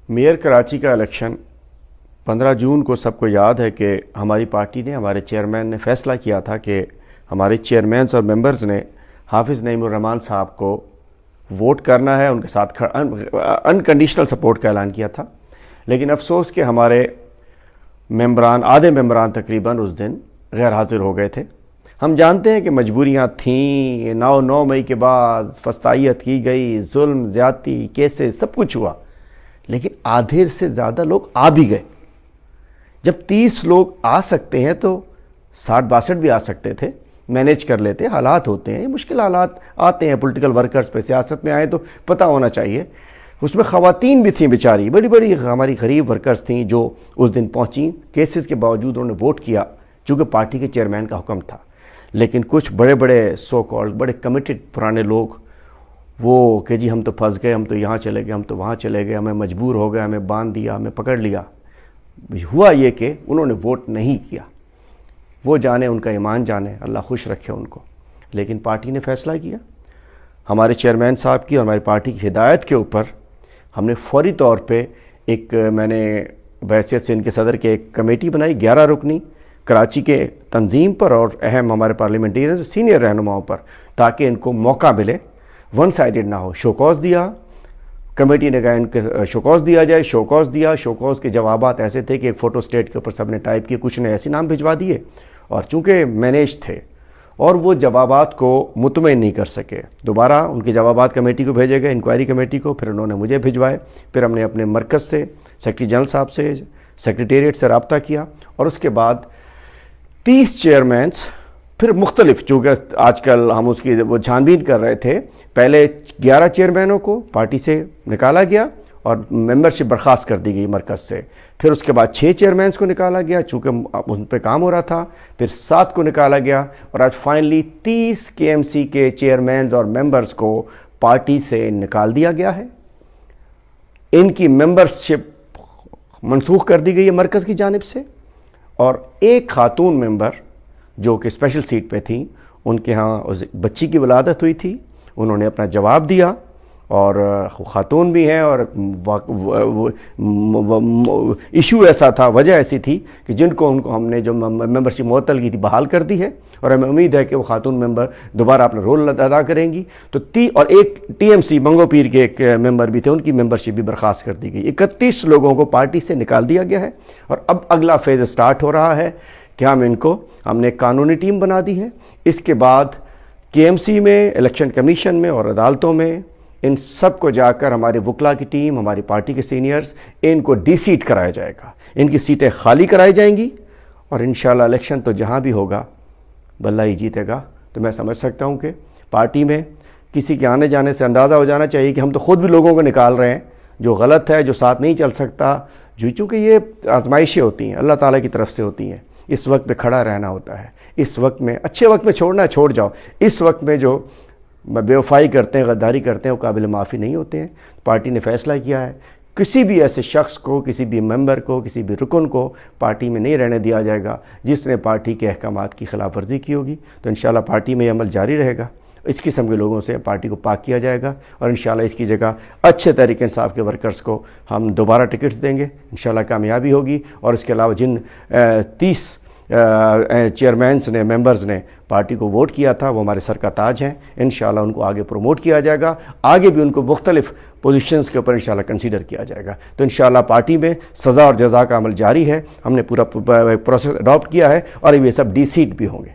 Mayor Karachi کا election 15 جون کو سب کو یاد ہے کہ ہماری پارٹی نے، ہمارے چیئرمین نے فیصلہ کیا تھا کہ ہمارے چیئرمینز اور ممبرز نے حافظ نعیم الرحمان صاحب کو ووٹ کرنا ہے، ان کے ساتھ انکنڈیشنل سپورٹ کا اعلان کیا تھا. لیکن افسوس کہ ہمارے ممبران، آدھے ممبران تقریباً اس دن غیر حاضر ہو گئے تھے. ہم جانتے ہیں کہ مجبوریاں تھیں، 9 مئی کے بعد فسطائیت کی گئی، ظلم، زیادتی، کیسز، سب کچھ ہوا، لیکن آدھے سے زیادہ لوگ آ بھی گئے. جب 30 لوگ آ سکتے ہیں تو 60-62 بھی آ سکتے تھے، مینیج کر لیتے. حالات ہوتے ہیں، مشکل حالات آتے ہیں پولیٹیکل ورکرز پہ. سیاست میں آئے تو پتہ ہونا چاہیے. اس میں خواتین بھی تھیں بیچاری، بڑی بڑی ہماری غریب ورکرز تھیں جو اس دن پہنچیں. کیسز کے باوجود انہوں نے ووٹ کیا چونکہ پارٹی کے چیئرمین کا حکم تھا. لیکن کچھ بڑے بڑے سو کالڈ بڑے کمیٹڈ پرانے لوگ، وہ کہ جی ہم تو پھنس گئے، ہم تو یہاں چلے گئے، ہم تو وہاں چلے گئے، ہمیں مجبور ہو گئے، ہمیں باندھ دیا، ہمیں پکڑ لیا. ہوا یہ کہ انہوں نے ووٹ نہیں کیا. وہ جانے، ان کا ایمان جانے، اللہ خوش رکھے ان کو. لیکن پارٹی نے فیصلہ کیا، ہمارے چیئرمین صاحب کی اور ہماری پارٹی کی ہدایت کے اوپر ہم نے فوری طور پہ میں نے بحیثیت سے ان کے صدر کے ایک کمیٹی بنائی 11 رکنی کراچی کے تنظیم پر اور اہم ہمارے پارلیمنٹیرینز سینئر رہنماؤں پر، تاکہ ان کو موقع ملے، ون سائیڈڈ نہ ہو. شوکاز دیا کمیٹی نے، کہا ان کے شوکاز دیا جائے. شوکاز دیا. شوکاز کے جوابات ایسے تھے کہ ایک فوٹو اسٹیٹ کے اوپر سب نے ٹائپ کیے، کچھ نے ایسے نام بھجوا دیے اور چونکہ مینیج تھے اور وہ جوابات کو مطمئن نہیں کر سکے. دوبارہ ان کے جوابات کمیٹی کو بھیجے گئے، انکوائری کمیٹی کو. پھر انہوں نے مجھے بھجوائے. پھر ہم نے اپنے مرکز سے، سیکرٹری جنرل صاحب سے، سیکریٹریٹ سے رابطہ کیا اور اس کے بعد 30 چیئرمینز پھر مختلف، چونکہ آج کل ہم اس کی وہ چھان بین کر رہے تھے. پہلے 11 چیئرمینوں کو پارٹی سے نکالا گیا اور ممبرشپ برخاست کر دی گئی مرکز سے. پھر اس کے بعد 6 چیئرمینز کو نکالا گیا چونکہ ان پہ کام ہو رہا تھا. پھر 7 کو نکالا گیا اور آج فائنلی 30 KMC کے چیئرمینز اور ممبرز کو پارٹی سے نکال دیا گیا ہے. ان کی ممبرشپ منسوخ کر دی گئی ہے مرکز کی جانب سے. اور ایک خاتون ممبر جو کہ اسپیشل سیٹ پہ تھیں، ان کے ہاں بچی کی ولادت ہوئی تھی، انہوں نے اپنا جواب دیا اور خاتون بھی ہیں اور ایشو ایسا تھا، وجہ ایسی تھی کہ ان کو ہم نے جو ممبرشپ معطل کی تھی بحال کر دی ہے اور ہمیں امید ہے کہ وہ خاتون ممبر دوبارہ اپنا رول ادا کریں گی. تو اور ایک TMC منگو پیر کے ایک ممبر بھی تھے، ان کی ممبرشپ بھی برخاست کر دی گئی. 31 لوگوں کو پارٹی سے نکال دیا گیا ہے اور اب اگلا فیز سٹارٹ ہو رہا ہے کہ ہم نے ایک قانونی ٹیم بنا دی ہے. اس کے بعد KMC میں، الیکشن کمیشن میں اور عدالتوں میں ان سب کو جا کر ہمارے وکلا کی ٹیم، ہماری پارٹی کے سینئرز، ان کو ڈی سیٹ کرایا جائے گا. ان کی سیٹیں خالی کرائی جائیں گی اور انشاءاللہ الیکشن تو جہاں بھی ہوگا بلّہ ہی جیتے گا. تو میں سمجھ سکتا ہوں کہ پارٹی میں کسی کے آنے جانے سے اندازہ ہو جانا چاہیے کہ ہم تو خود بھی لوگوں کو نکال رہے ہیں جو غلط ہے، جو ساتھ نہیں چل سکتا. چونکہ یہ آزمائشیں ہوتی ہیں، اللہ تعالیٰ کی طرف سے ہوتی ہیں. اس وقت پہ کھڑا رہنا ہوتا ہے. اس وقت میں، اچھے وقت میں چھوڑنا ہے چھوڑ جاؤ. اس وقت میں جو بے وفائی کرتے ہیں، غداری کرتے ہیں، وہ قابل معافی نہیں ہوتے ہیں. پارٹی نے فیصلہ کیا ہے کسی بھی ایسے شخص کو، کسی بھی ممبر کو، کسی بھی رکن کو پارٹی میں نہیں رہنے دیا جائے گا جس نے پارٹی کے احکامات کی خلاف ورزی کی ہوگی. تو انشاءاللہ پارٹی میں یہ عمل جاری رہے گا. اس قسم کے لوگوں سے پارٹی کو پاک کیا جائے گا اور انشاءاللہ اس کی جگہ اچھے طریقے انصاف کے ورکرز کو ہم دوبارہ ٹکٹس دیں گے. انشاءاللہ کامیابی ہوگی. اور اس کے علاوہ جن 30 چیئرمینز نے، ممبرز نے پارٹی کو ووٹ کیا تھا، وہ ہمارے سر کا تاج ہیں. انشاءاللہ ان کو آگے پروموٹ کیا جائے گا. آگے بھی ان کو مختلف پوزیشنز کے اوپر انشاءاللہ کنسیڈر کیا جائے گا. تو انشاءاللہ پارٹی میں سزا اور جزا کا عمل جاری ہے. ہم نے پورا پروسیس اڈاپٹ کیا ہے اور یہ سب ڈی سیٹ بھی ہوں گے.